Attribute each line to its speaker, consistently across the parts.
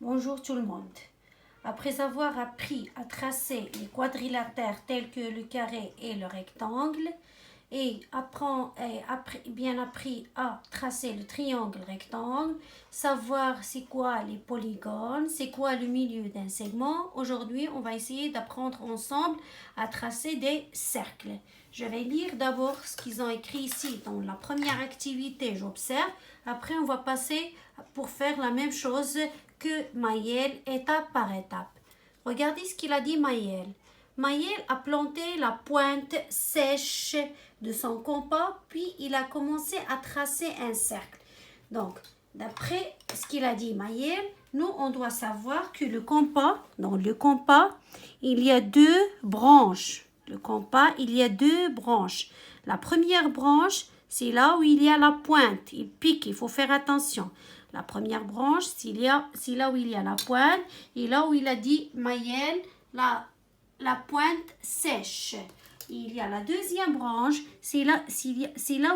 Speaker 1: Bonjour tout le monde. Après avoir appris à tracer les quadrilatères tels que le carré et le rectangle et bien appris à tracer le triangle rectangle, savoir c'est quoi les polygones, c'est quoi le milieu d'un segment, aujourd'hui on va essayer d'apprendre ensemble à tracer des cercles. Je vais lire d'abord ce qu'ils ont écrit ici dans la première activité, j'observe. Après on va passer pour faire la même chose que Maël, étape par étape. Regardez ce qu'il a dit Maël. Maël a planté la pointe sèche de son compas, puis il a commencé à tracer un cercle. Donc, d'après ce qu'il a dit Maël, nous, on doit savoir que dans le compas, il y a deux branches. Le compas, il y a deux branches. La première branche, c'est là où il y a la pointe. Il pique, il faut faire attention. La première branche, c'est là où il y a la pointe. Et là où il a dit Maël, la pointe sèche. Il y a la deuxième branche, c'est là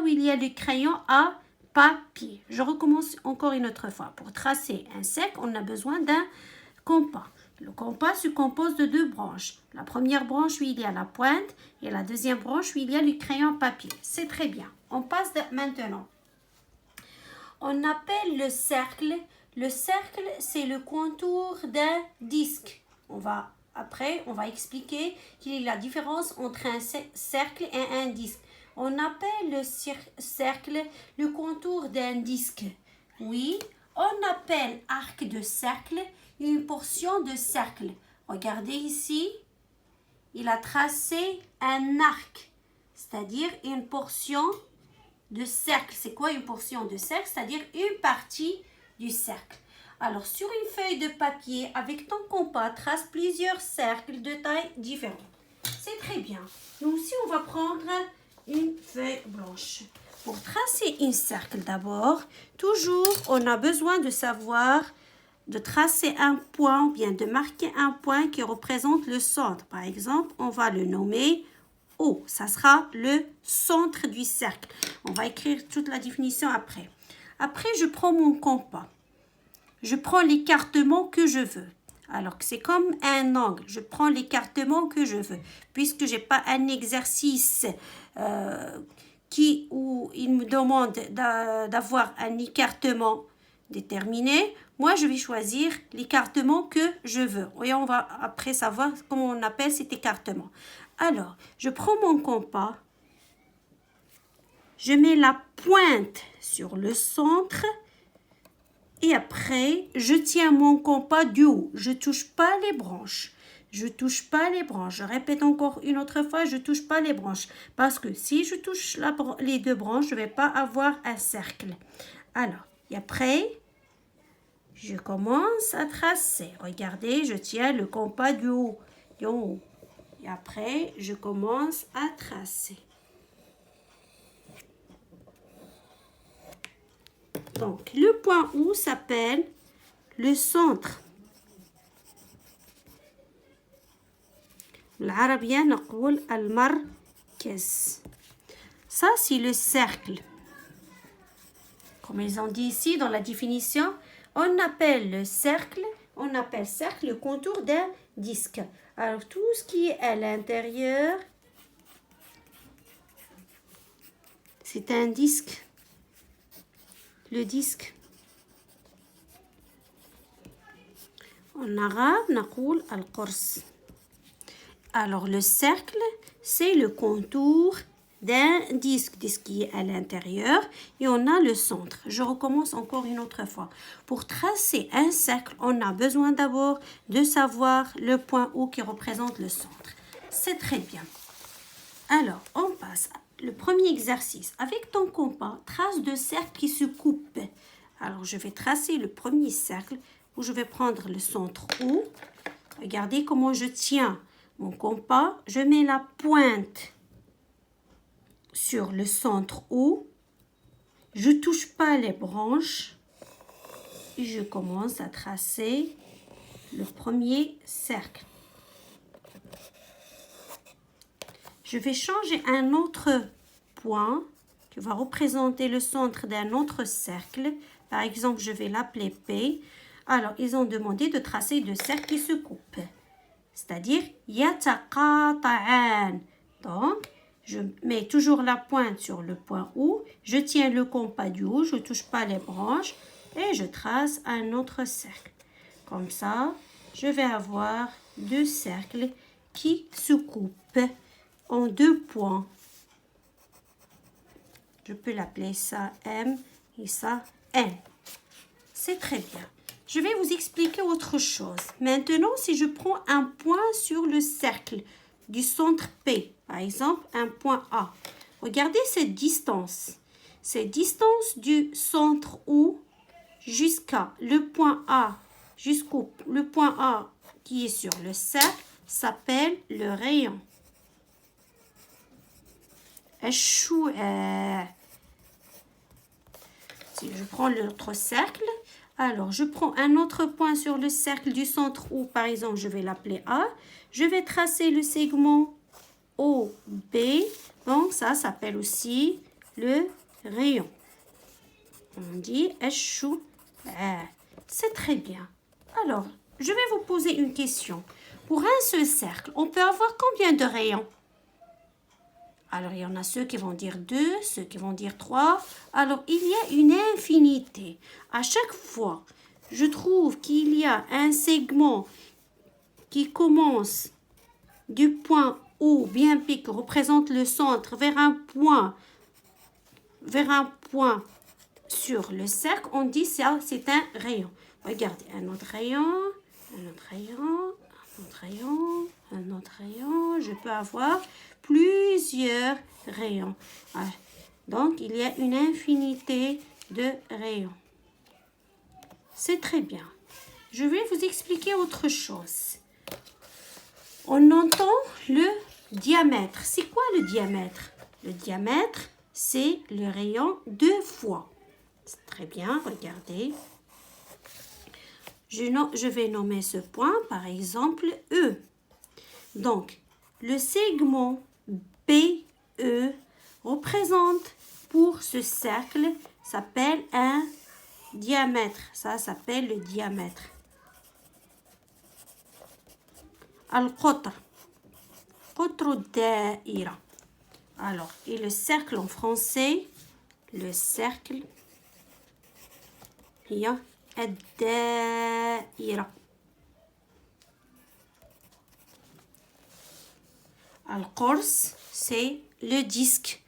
Speaker 1: où il y a le crayon à papier. Je recommence encore une autre fois. Pour tracer un cercle, on a besoin d'un compas. Le compas se compose de deux branches. La première branche où il y a la pointe et la deuxième branche où il y a le crayon à papier. C'est très bien. On passe maintenant. On appelle le cercle, c'est le contour d'un disque. Après, on va expliquer quelle est la différence entre un cercle et un disque. On appelle le cercle le contour d'un disque. Oui, on appelle arc de cercle une portion de cercle. Regardez ici, il a tracé un arc, c'est-à-dire une portion de cercle. C'est quoi une portion de cercle? C'est-à-dire une partie du cercle. Alors, sur une feuille de papier, avec ton compas, trace plusieurs cercles de taille différente. C'est très bien. Nous aussi, on va prendre une feuille blanche. Pour tracer un cercle d'abord, toujours, on a besoin de savoir de tracer un point, ou bien de marquer un point qui représente le centre. Par exemple, on va le nommer O. Ça sera le centre du cercle. On va écrire toute la définition après. Après, je prends mon compas. Je prends l'écartement que je veux. Alors que c'est comme un angle. Je prends l'écartement que je veux. Puisque je n'ai pas un exercice où il me demande d'avoir un écartement déterminé, moi je vais choisir l'écartement que je veux. Et on va après savoir comment on appelle cet écartement. Alors, je prends mon compas, je mets la pointe sur le centre et après, je tiens mon compas du haut. Je ne touche pas les branches. Je ne touche pas les branches. Je répète encore une autre fois, je ne touche pas les branches. Parce que si je touche les deux branches, je ne vais pas avoir un cercle. Alors, et après, je commence à tracer. Regardez, je tiens le compas du haut. Et après, je commence à tracer. Donc, le point O s'appelle le centre. بالعربية نقول المركز. Ça, c'est le cercle. Comme ils ont dit ici dans la définition, on appelle cercle le contour d'un disque. Alors, tout ce qui est à l'intérieur, c'est un disque. Le disque. En arabe, نقول القرص. Alors, le cercle, c'est le contour d'un disque qui est à l'intérieur et on a le centre. Je recommence encore une autre fois. Pour tracer un cercle, on a besoin d'abord de savoir le point O qui représente le centre. C'est très bien. Alors, on passe le premier exercice. Avec ton compas, trace deux cercles qui se coupent. Alors, je vais tracer le premier cercle où je vais prendre le centre O. Regardez comment je tiens mon compas. Je mets la pointe sur le centre O. Je ne touche pas les branches. Et je commence à tracer le premier cercle. Je vais changer un autre point qui va représenter le centre d'un autre cercle. Par exemple, je vais l'appeler P. Alors, ils ont demandé de tracer deux cercles qui se coupent. C'est-à-dire, يتقاطعان. Donc, je mets toujours la pointe sur le point O. Je tiens le compas du haut, je ne touche pas les branches. Et je trace un autre cercle. Comme ça, je vais avoir deux cercles qui se coupent en deux points. Je peux l'appeler ça M et ça N. C'est très bien. Je vais vous expliquer autre chose. Maintenant, si je prends un point sur le cercle du centre P, par exemple, un point A. Regardez cette distance. Cette distance du centre O jusqu'à le point A, jusqu'au le point A qui est sur le cercle, s'appelle le rayon. Si je prends l'autre cercle, alors je prends un autre point sur le cercle du centre O, par exemple, je vais l'appeler A. Je vais tracer le segment OB, donc ça s'appelle aussi le rayon. On dit chou. C'est très bien. Alors, je vais vous poser une question. Pour un seul cercle, on peut avoir combien de rayons? Alors, il y en a ceux qui vont dire 2, ceux qui vont dire 3. Alors, il y a une infinité. À chaque fois, je trouve qu'il y a un segment qui commence du point O, bien P, qui représente le centre, vers un point sur le cercle, on dit ça, c'est un rayon. Regardez, un autre rayon, un autre rayon, un autre rayon, un autre rayon. Je peux avoir plusieurs rayons. Donc, il y a une infinité de rayons. C'est très bien. Je vais vous expliquer autre chose. On entend le diamètre. C'est quoi le diamètre? Le diamètre, c'est le rayon 2 fois. C'est très bien, regardez. Je vais nommer ce point, par exemple, E. Donc, le segment BE représente pour ce cercle, s'appelle un diamètre. Ça s'appelle le diamètre. Al-Qatr. Qatr al-Da'ira. Alors, et le cercle en français, le cercle, il y a الدائرة. القرص, c'est le disque.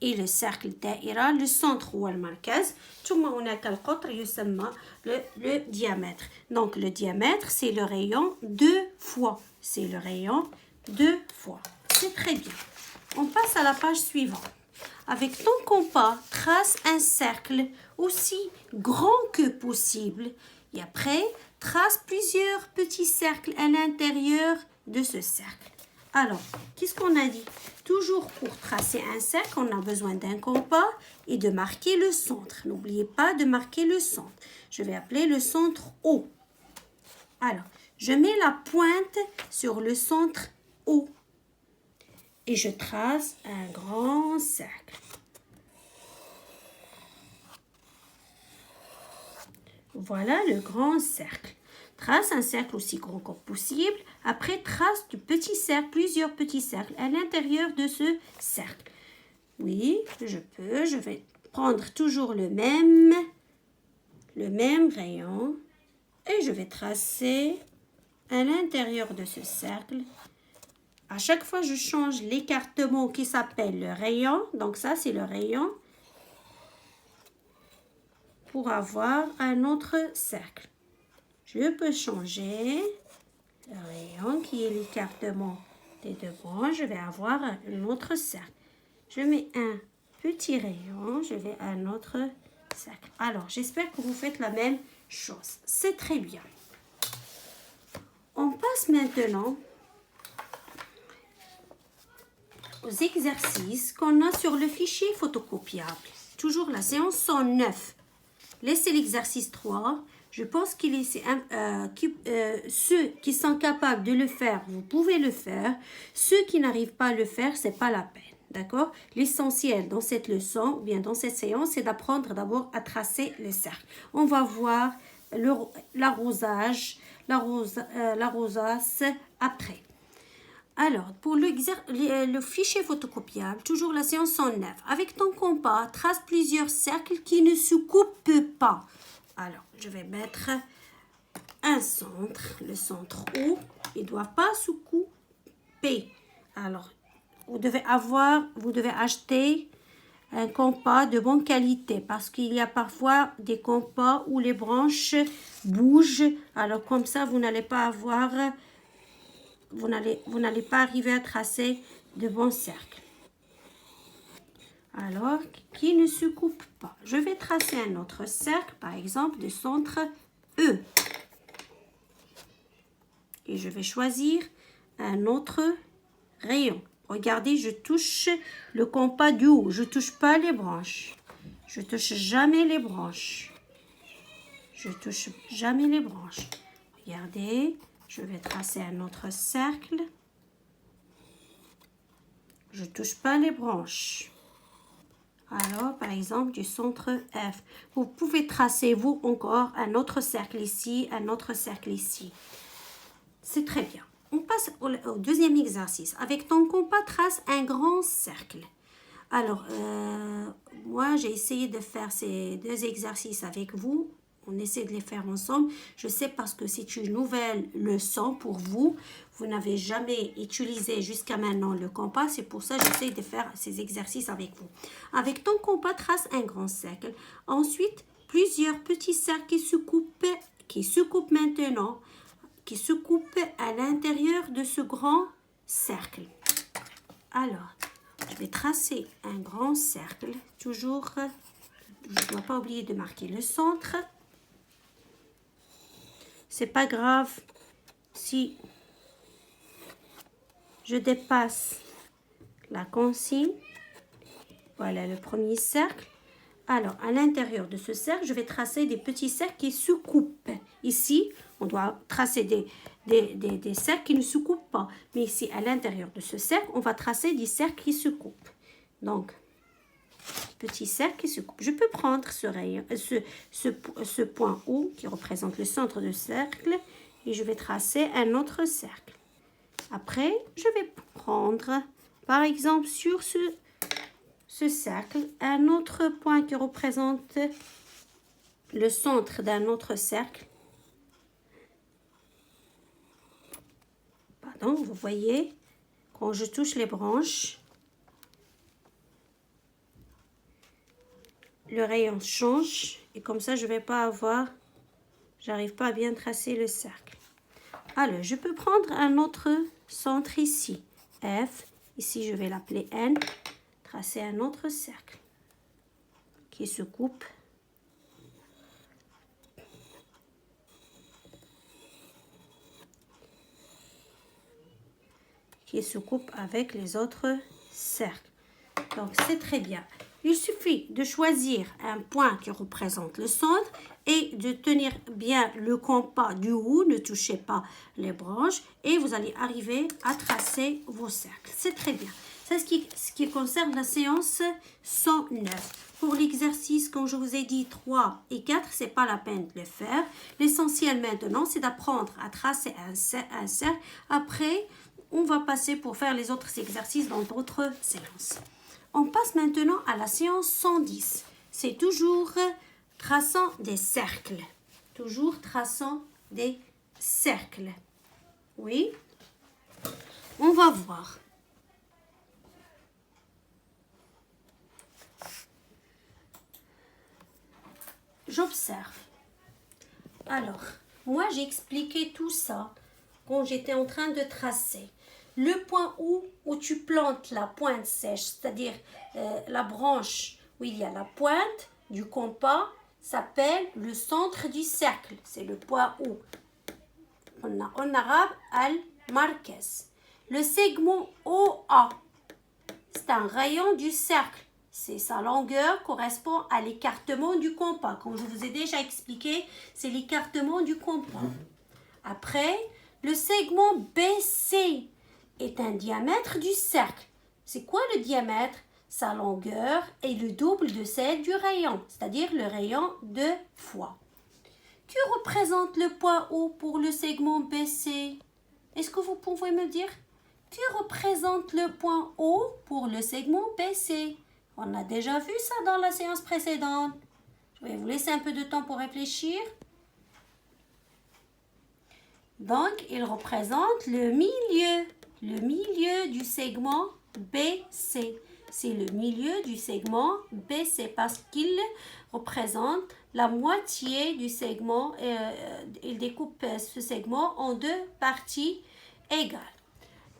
Speaker 1: Et le cercle دائرة, le centre هو المركز. ثم هناك القطر يسمى le diamètre. Donc, le diamètre, c'est le rayon 2 fois. C'est le rayon 2 fois. C'est très bien. On passe à la page suivante. Avec ton compas, trace un cercle aussi grand que possible. Et après, trace plusieurs petits cercles à l'intérieur de ce cercle. Alors, qu'est-ce qu'on a dit? Toujours pour tracer un cercle, on a besoin d'un compas et de marquer le centre. N'oubliez pas de marquer le centre. Je vais appeler le centre O. Alors, je mets la pointe sur le centre O. Et je trace un grand cercle. Voilà le grand cercle. Trace un cercle aussi grand que possible. Après, trace du petit cercle, plusieurs petits cercles à l'intérieur de ce cercle. Oui, je peux. Je vais prendre toujours le même rayon. Et je vais tracer à l'intérieur de ce cercle. À chaque fois, je change l'écartement qui s'appelle le rayon. Donc ça, c'est le rayon. Pour avoir un autre cercle. Je peux changer le rayon qui est l'écartement des deux branches. Je vais avoir un autre cercle. Je mets un petit rayon. Je vais à un autre cercle. Alors, j'espère que vous faites la même chose. C'est très bien. On passe maintenant aux exercices qu'on a sur le fichier photocopiable. Toujours la séance 109. Laissez l'exercice 3. Je pense qu'il est ceux qui sont capables de le faire, vous pouvez le faire. Ceux qui n'arrivent pas à le faire, c'est pas la peine. D'accord? L'essentiel dans cette leçon, ou bien dans cette séance, c'est d'apprendre d'abord à tracer le cercle. On va voir l'arrosage après. Alors, pour le fichier photocopiable, toujours la séance 109. Avec ton compas, trace plusieurs cercles qui ne se coupent pas. Alors, je vais mettre un centre, le centre O. Il ne doit pas se couper. Alors, vous devez acheter un compas de bonne qualité parce qu'il y a parfois des compas où les branches bougent. Alors, comme ça, vous n'allez pas arriver à tracer de bons cercles. Alors, qui ne se coupe pas. Je vais tracer un autre cercle, par exemple, de centre E. Et je vais choisir un autre rayon. Regardez, je touche le compas du haut. Je ne touche pas les branches. Je ne touche jamais les branches. Je ne touche jamais les branches. Regardez, je vais tracer un autre cercle. Je ne touche pas les branches. Alors, par exemple, du centre F. Vous pouvez tracer, vous, encore un autre cercle ici, un autre cercle ici. C'est très bien. On passe au deuxième exercice. Avec ton compas, trace un grand cercle. Alors, moi, j'ai essayé de faire ces deux exercices avec vous. On essaie de les faire ensemble. Je sais parce que c'est une nouvelle leçon pour vous. Vous n'avez jamais utilisé jusqu'à maintenant le compas. C'est pour ça que j'essaie de faire ces exercices avec vous. Avec ton compas, trace un grand cercle. Ensuite, plusieurs petits cercles qui se coupent maintenant, qui se coupe à l'intérieur de ce grand cercle. Alors, je vais tracer un grand cercle. Toujours, je ne dois pas oublier de marquer le centre. C'est pas grave si je dépasse la consigne. Voilà le premier cercle. Alors, à l'intérieur de ce cercle, je vais tracer des petits cercles qui se coupent. Ici, on doit tracer des cercles qui ne se coupent pas. Mais ici, à l'intérieur de ce cercle, on va tracer des cercles qui se coupent. Donc, petit cercle qui se coupe. Je peux prendre ce point O qui représente le centre du cercle et je vais tracer un autre cercle. Après, je vais prendre, par exemple, sur ce cercle, un autre point qui représente le centre d'un autre cercle. Pardon, vous voyez, quand je touche les branches, le rayon change et comme ça, je vais pas j'arrive pas à bien tracer le cercle. Alors, je peux prendre un autre centre ici, F. Ici, je vais l'appeler N. Tracer un autre cercle qui se coupe. Qui se coupe avec les autres cercles. Donc, c'est très bien. Il suffit de choisir un point qui représente le centre et de tenir bien le compas du haut. Ne touchez pas les branches et vous allez arriver à tracer vos cercles. C'est très bien. C'est ce qui concerne la séance 109. Pour l'exercice, comme je vous ai dit, 3 et 4, ce n'est pas la peine de le faire. L'essentiel maintenant, c'est d'apprendre à tracer un cercle. Après, on va passer pour faire les autres exercices dans d'autres séances. On passe maintenant à la séance 110. C'est toujours traçant des cercles. Toujours traçant des cercles. Oui. On va voir. J'observe. Alors, moi j'ai expliqué tout ça quand j'étais en train de tracer. Le point où tu plantes la pointe sèche, c'est-à-dire la branche où il y a la pointe du compas, s'appelle le centre du cercle. C'est le point où. En arabe, al-markez. Le segment OA, c'est un rayon du cercle. C'est sa longueur correspond à l'écartement du compas. Comme je vous ai déjà expliqué, c'est l'écartement du compas. Après, le segment BC est un diamètre du cercle. C'est quoi le diamètre? Sa longueur est le double de celle du rayon, c'est-à-dire le rayon 2 fois. que représente le point O pour le segment BC? Est-ce que vous pouvez me dire? Que représente le point O pour le segment BC? On a déjà vu ça dans la séance précédente. Je vais vous laisser un peu de temps pour réfléchir. Donc, il représente le milieu du segment BC. C'est le milieu du segment BC parce qu'il représente la moitié du segment. Il découpe ce segment en deux parties égales.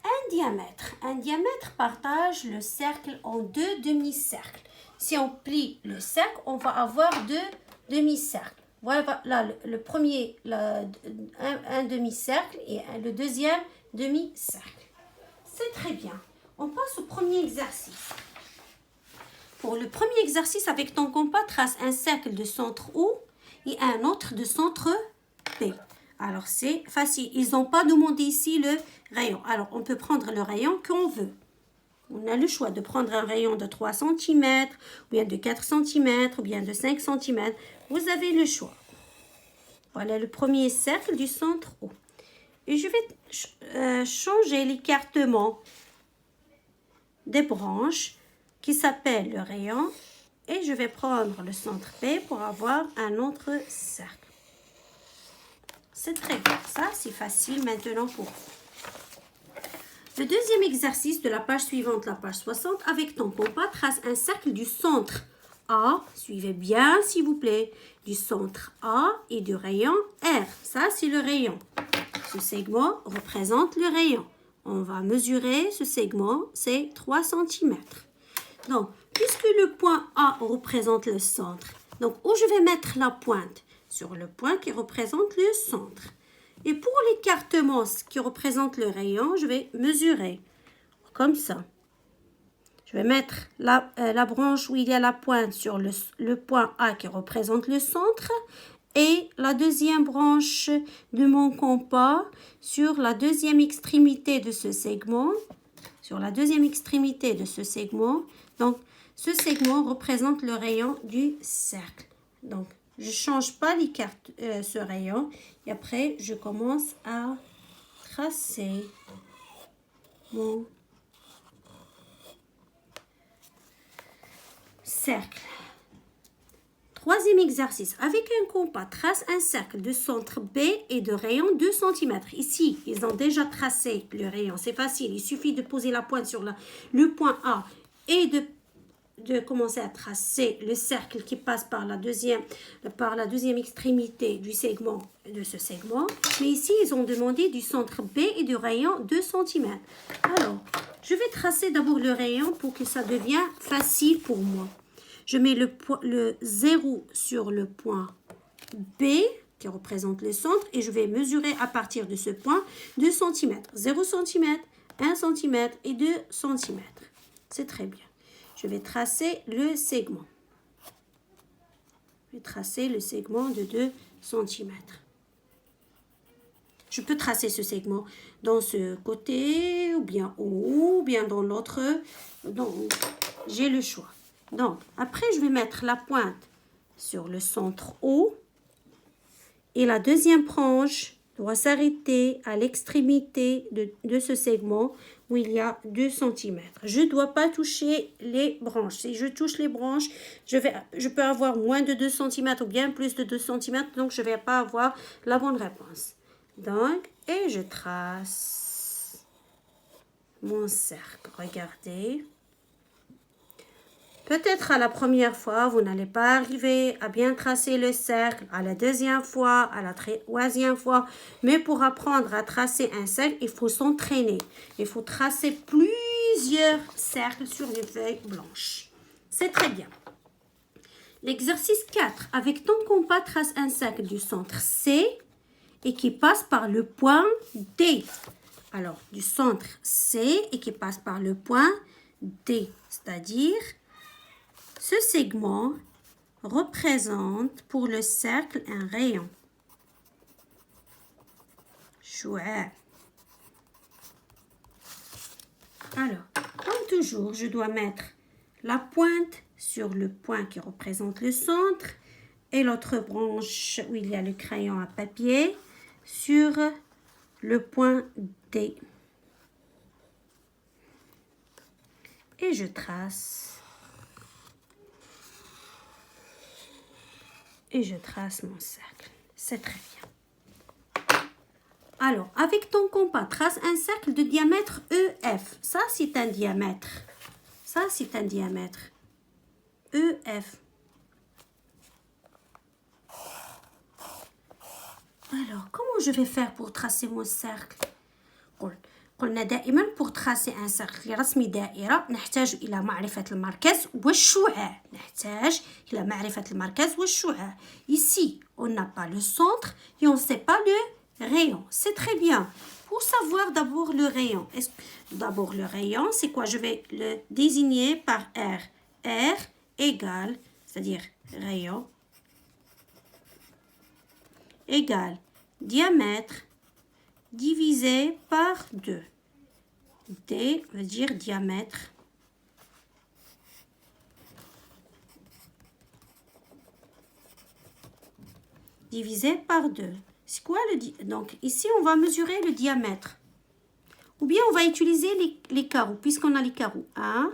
Speaker 1: Un diamètre partage le cercle en deux demi-cercles. Si on plie le cercle, on va avoir deux demi-cercles. Voilà là, le premier, un demi-cercle et le deuxième demi-cercle. C'est très bien. On passe au premier exercice. Pour le premier exercice, avec ton compas, trace un cercle de centre O et un autre de centre P. Alors, c'est facile. Ils n'ont pas demandé ici le rayon. Alors, on peut prendre le rayon qu'on veut. On a le choix de prendre un rayon de 3 cm, ou bien de 4 cm, ou bien de 5 cm. Vous avez le choix. Voilà le premier cercle du centre O. Et je vais changer l'écartement des branches qui s'appelle le rayon. Et je vais prendre le centre P pour avoir un autre cercle. C'est très bien. Ça, c'est facile maintenant pour vous. Le deuxième exercice de la page suivante, la page 60, avec ton compas, trace un cercle du centre A. Suivez bien, s'il vous plaît. Du centre A et du rayon R. Ça, c'est le rayon. Ce segment représente le rayon. On va mesurer ce segment, c'est 3 cm. Donc, puisque le point A représente le centre, donc où je vais mettre la pointe? Sur le point qui représente le centre. Et pour l'écartement qui représente le rayon, je vais mesurer comme ça. Je vais mettre la branche où il y a la pointe sur le point A qui représente le centre et la deuxième branche de mon compas sur la deuxième extrémité de ce segment. Sur la deuxième extrémité de ce segment. Donc, ce segment représente le rayon du cercle. Donc, je ne change pas ce rayon. Et après, je commence à tracer mon cercle. Troisième exercice. Avec un compas, trace un cercle de centre B et de rayon 2 cm. Ici, ils ont déjà tracé le rayon. C'est facile. Il suffit de poser la pointe sur le point A et de commencer à tracer le cercle qui passe par la deuxième extrémité du segment de ce segment. Mais ici, ils ont demandé du centre B et du rayon 2 cm. Alors, je vais tracer d'abord le rayon pour que ça devienne facile pour moi. Je mets le 0 sur le point B qui représente le centre et je vais mesurer à partir de ce point 2 cm. 0 cm, 1 cm et 2 cm. C'est très bien. Je vais tracer le segment. Je vais tracer le segment de 2 cm. Je peux tracer ce segment dans ce côté, ou bien en haut, ou bien dans l'autre. Donc, j'ai le choix. Donc, après, je vais mettre la pointe sur le centre O. Et la deuxième branche doit s'arrêter à l'extrémité de ce segment où il y a 2 cm. Je ne dois pas toucher les branches. Si je touche les branches, je peux avoir moins de 2 cm ou bien plus de 2 cm. Donc, je ne vais pas avoir la bonne réponse. Donc, et je trace mon cercle. Regardez. Peut-être à la première fois, vous n'allez pas arriver à bien tracer le cercle, à la deuxième fois, à la troisième fois. Mais pour apprendre à tracer un cercle, il faut s'entraîner. Il faut tracer plusieurs cercles sur les feuilles blanches. C'est très bien. L'exercice 4. Avec ton compas, trace un cercle du centre C et qui passe par le point D. Alors, du centre C et qui passe par le point D. C'est-à-dire... Ce segment représente pour le cercle un rayon. Chouette. Alors, comme toujours, je dois mettre la pointe sur le point qui représente le centre et l'autre branche où il y a le crayon à papier sur le point D. Et je trace. Et je trace mon cercle. C'est très bien. Alors, avec ton compas, trace un cercle de diamètre EF. Ça, c'est un diamètre. Ça, c'est un diamètre. EF. Alors, comment je vais faire pour tracer mon cercle? قلنا دائما pour tracer un cercle لرسم دائرة نحتاج إلى معرفة المركز والشعاع. نحتاج إلى معرفة المركز والشعاع. Ici, on n'a pas le centre et on ne sait pas le rayon. C'est très bien. Pour savoir d'abord le rayon. D'abord le rayon, c'est quoi? Je vais le désigner par R. R égale, c'est-à-dire rayon, égale diamètre divisé par 2. D veut dire diamètre divisé par 2. C'est quoi donc ici on va mesurer le diamètre. Ou bien on va utiliser les carreaux puisqu'on a les carreaux. 1,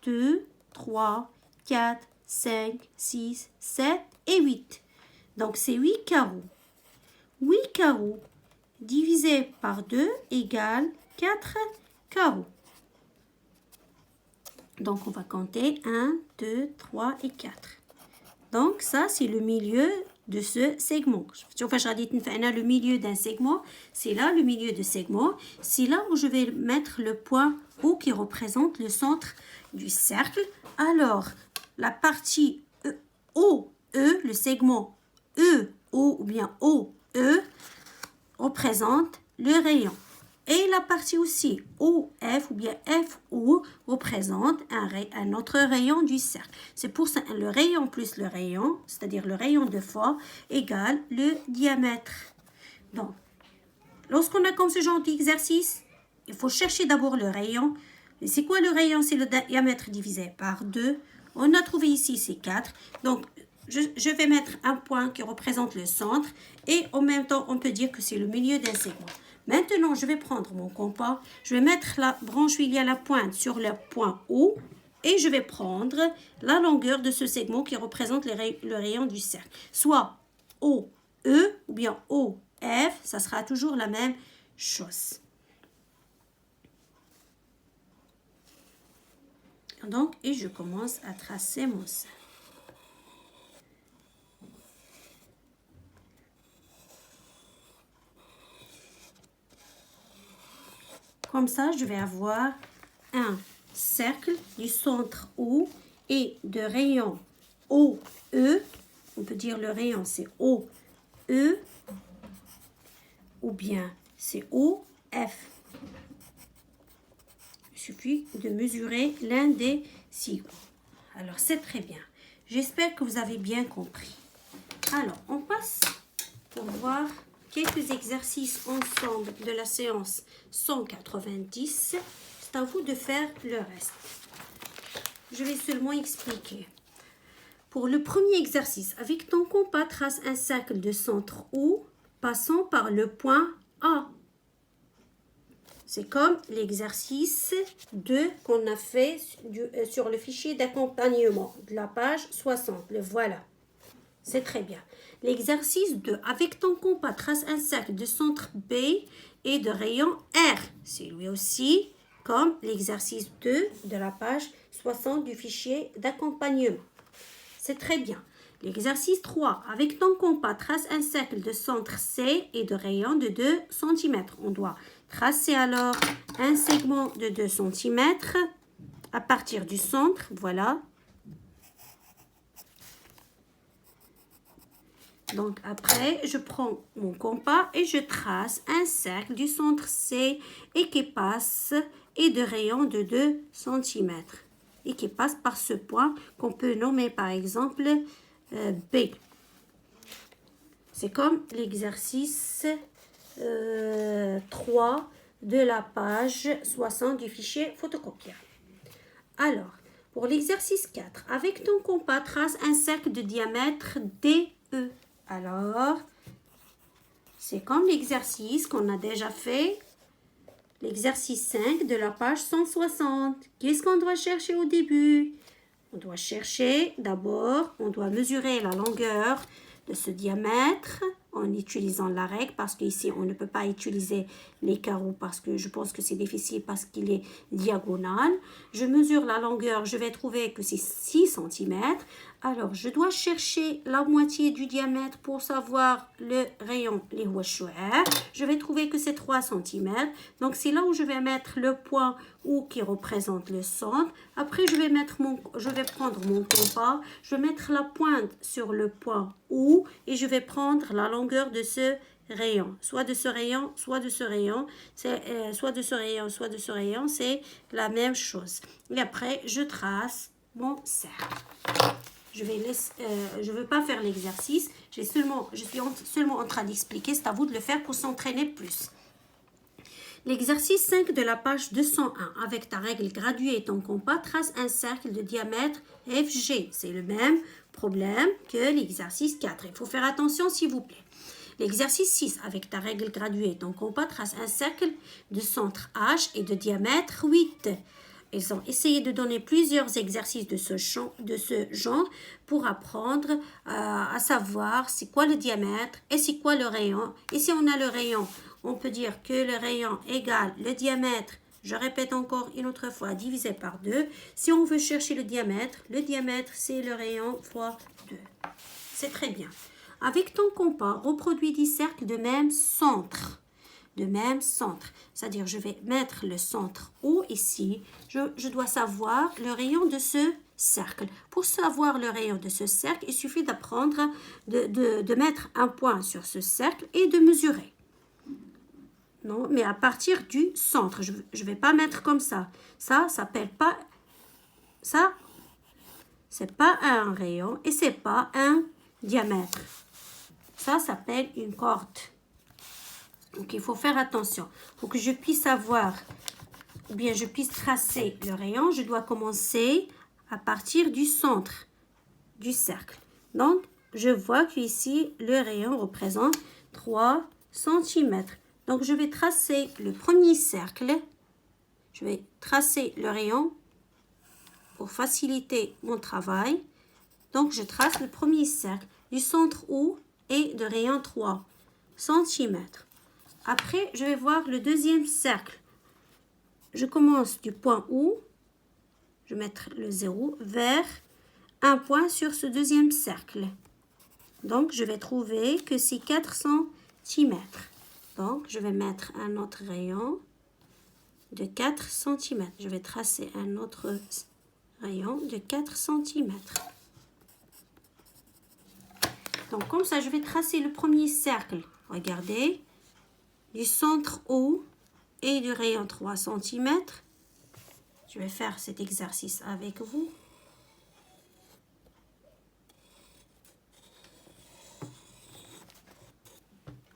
Speaker 1: 2, 3, 4, 5, 6, 7 et 8. Donc c'est 8 carreaux. 8 carreaux divisé par 2 égale 4 carreaux. Donc on va compter 1, 2, 3 et 4. Donc ça c'est le milieu de ce segment. Le milieu d'un segment, c'est là le milieu de segment. C'est là où je vais mettre le point O qui représente le centre du cercle. Alors la partie OE, le segment EO ou bien OE représente le rayon. Et la partie aussi OF ou bien FO représente un autre rayon du cercle. C'est pour ça le rayon plus le rayon, c'est-à-dire le rayon 2 fois, égale le diamètre. Donc, lorsqu'on a comme ce genre d'exercice, il faut chercher d'abord le rayon. Et c'est quoi le rayon? C'est le diamètre divisé par 2. On a trouvé ici, c'est 4. Donc, je vais mettre un point qui représente le centre et en même temps, on peut dire que c'est le milieu d'un segment. Maintenant, je vais prendre mon compas, je vais mettre la branche où il y a la pointe sur le point O et je vais prendre la longueur de ce segment qui représente le rayon du cercle. Soit OE ou bien OF, ça sera toujours la même chose. Donc, et je commence à tracer mon cercle. Comme ça, je vais avoir un cercle du centre O et de rayon OE. On peut dire le rayon c'est OE ou bien c'est OF. Il suffit de mesurer l'un des segments. Alors, c'est très bien. J'espère que vous avez bien compris. Alors, on passe pour voir quelques exercices ensemble de la séance 190. C'est à vous de faire le reste. Je vais seulement expliquer. Pour le premier exercice, avec ton compas, trace un cercle de centre O passant par le point A. C'est comme l'exercice 2 qu'on a fait sur le fichier d'accompagnement de la page 60. Le voilà. C'est très bien. L'exercice 2. Avec ton compas, trace un cercle de centre B et de rayon R. C'est lui aussi comme l'exercice 2 de la page 60 du fichier d'accompagnement. C'est très bien. L'exercice 3. Avec ton compas, trace un cercle de centre C et de rayon de 2 cm. On doit tracer alors un segment de 2 cm à partir du centre. Voilà. Donc après, je prends mon compas et je trace un cercle du centre C et qui passe et de rayon de 2 cm. Et qui passe par ce point qu'on peut nommer par exemple B. C'est comme l'exercice 3 de la page 60 du fichier photocopieur. Alors, Pour l'exercice 4, avec ton compas, trace un cercle de diamètre DE. Alors, c'est comme l'exercice qu'on a déjà fait, l'exercice 5 de la page 160. Qu'est-ce qu'on doit chercher au début? On doit chercher, d'abord, on doit mesurer la longueur de ce diamètre en utilisant la règle, parce qu'ici, on ne peut pas utiliser les carreaux parce que je pense que c'est difficile parce qu'il est diagonal. Je mesure la longueur, je vais trouver que c'est 6 cm. Alors, je dois chercher la moitié du diamètre pour savoir le rayon, les houachouer. Je vais trouver que c'est 3 cm. Donc, c'est là où je vais mettre le point O qui représente le centre. Après, je vais prendre mon compas, je vais mettre la pointe sur le point O et je vais prendre la longueur de ce rayon, soit de ce rayon, soit de ce rayon, soit de ce rayon, soit de ce rayon, c'est la même chose. Et après, je trace mon cercle. Je veux pas faire l'exercice, je suis seulement en train d'expliquer, c'est à vous de le faire pour s'entraîner plus. L'exercice 5 de la page 201, avec ta règle graduée et ton compas, trace un cercle de diamètre FG. C'est le même problème que l'exercice 4. Il faut faire attention s'il vous plaît. L'exercice 6, avec ta règle graduée et ton compas, trace un cercle de centre H et de diamètre 8. Ils ont essayé de donner plusieurs exercices de ce genre pour apprendre à savoir c'est quoi le diamètre et c'est quoi le rayon. Et si on a le rayon, on peut dire que le rayon égale le diamètre, je répète encore une autre fois, divisé par 2. Si on veut chercher le diamètre c'est le rayon fois 2. C'est très bien. Avec ton compas, reproduis 10 cercles de même centre. C'est-à-dire, je vais mettre le centre O ici. Je dois savoir le rayon de ce cercle. Pour savoir le rayon de ce cercle, il suffit d'apprendre de mettre un point sur ce cercle et de mesurer. Non, mais à partir du centre. Je ne vais pas mettre comme ça. Ça s'appelle pas... Ça, c'est pas un rayon et c'est pas un diamètre. Ça s'appelle une corde. Donc, il faut faire attention. Pour que je puisse avoir, ou bien je puisse tracer le rayon, je dois commencer à partir du centre du cercle. Donc, je vois qu'ici, le rayon représente 3 cm. Donc, je vais tracer le premier cercle. Je vais tracer le rayon pour faciliter mon travail. Donc, je trace le premier cercle du centre O et de rayon 3 cm. Après, je vais voir le deuxième cercle. Je commence du point O, je vais mettre le 0, vers un point sur ce deuxième cercle. Donc, je vais trouver que c'est 4 cm. Donc, je vais mettre un autre rayon de 4 cm. Je vais tracer un autre rayon de 4 cm. Donc, comme ça, je vais tracer le premier cercle. Regardez. Du centre O et du rayon 3 cm. Je vais faire cet exercice avec vous.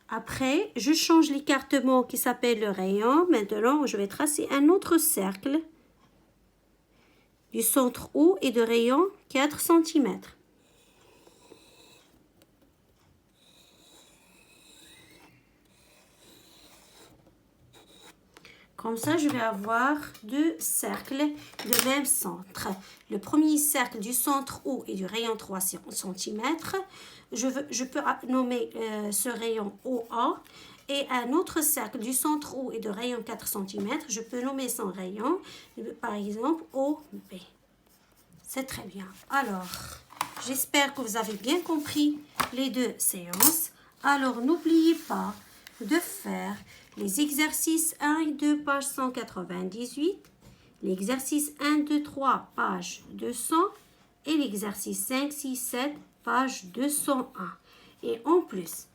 Speaker 1: Après, je change l'écartement qui s'appelle le rayon. Maintenant, je vais tracer un autre cercle du centre O et de rayon 4 cm. Comme ça, je vais avoir deux cercles de même centre. Le premier cercle du centre O et du rayon 3 cm. Je peux nommer ce rayon OA. Et un autre cercle du centre O et de rayon 4 cm. Je peux nommer son rayon, par exemple, OB. C'est très bien. Alors, j'espère que vous avez bien compris les deux séances. Alors, n'oubliez pas de faire les exercices 1 et 2, page 198, l'exercice 1, 2, 3, page 200 et l'exercice 5, 6, 7, page 201. Et en plus,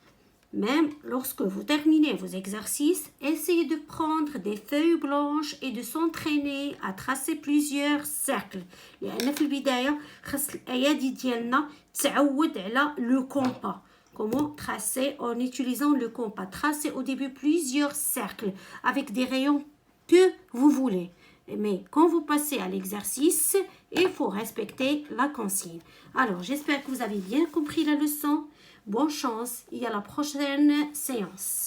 Speaker 1: même lorsque vous terminez vos exercices, essayez de prendre des feuilles blanches et de s'entraîner à tracer plusieurs cercles. لأن في البداية خاص الأيادي ديالنا تعود على le compas. Comment tracer en utilisant le compas? Tracer au début plusieurs cercles avec des rayons que vous voulez. Mais quand vous passez à l'exercice, Il faut respecter la consigne. Alors, j'espère que vous avez bien compris la leçon. Bonne chance et à la prochaine séance.